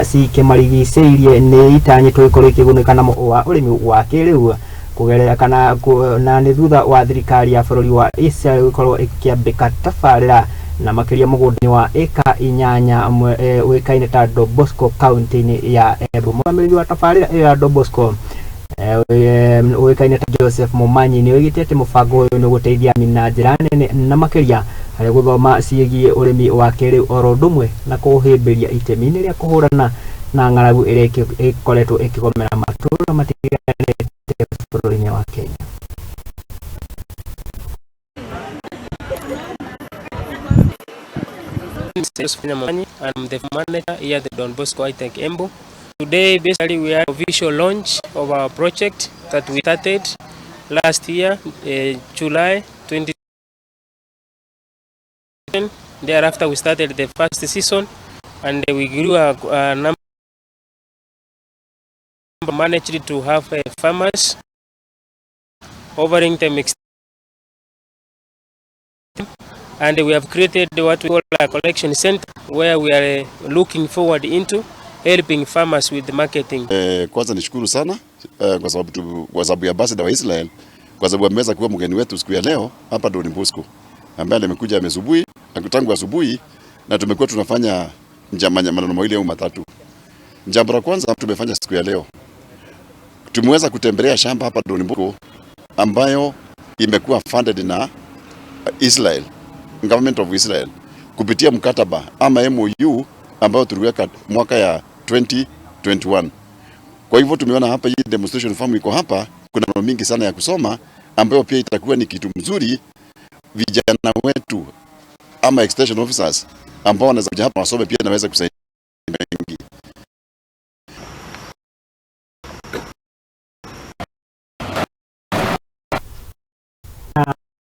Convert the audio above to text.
cikimarigicĩirie nĩ Itanyitwo ikorwo ikigunika na ũrĩmi wa kĩrĩu kugerera kana na nĩ thutha wa thirikari ya bũrũri wa Israel gũkorwo ĩkĩambĩka tabarĩra na makĩria mũgũnda wa eka 8 wĩkaine ta Donbosco Kaunti-ini ya Embu. Mũrũgamĩrĩri wa tabarĩra ĩyo ya Donbosco wĩkaine ta Joseph Mumanyi nĩ oigĩte atĩ mũbango ũyũ nĩ gũteithia arĩmi na njĩra nene na makĩria harĩ gũthoma ciĩgiĩ ũrĩmi wa kĩrĩu oro ũndũ ũmwe na kũhĩmbĩria itemi-inĩ rĩa kũhũrana na ng'aragu ĩrĩa ĩkoretwo ĩkĩgomera matũũra matiganĩte bũrũri-inĩ wa Kenya. I'm the manager here at the Donbosco Embu. Today, basically, we had official launch of our project that we started last year, July 2020. Thereafter, we started the first season, and we grew a number. Managed to have farmers offering them, and we have created what we call a collection center where we are looking forward into helping farmers with the marketing. Kwanza nishukuru sana kwa sababu ya ambassador wa Israel, kwa sababu ameweza kuwa mgeni wetu siku ya leo hapa Donbosco, ambaye amekuja asubuhi tangu asubuhi, na tumekuwa tunafanya maneno mawili au matatu. Jambo la kwanza tumefanya siku ya leo, tumeweza kutembelea shamba hapa Donbosco ambayo imekuwa funded na Israel, government of Israel, kupitia mkataba ama MOU ambayo tuliweka mwaka ya 2021. Kwa hivyo tumeona hapa hii demonstration farm iko hapa, kuna mambo mingi sana ya kusoma ambayo pia itakuwa ni kitu mzuri vijana wetu ama extension officers ambao wanaweza kuja hapa wasome pia naweza kusaidia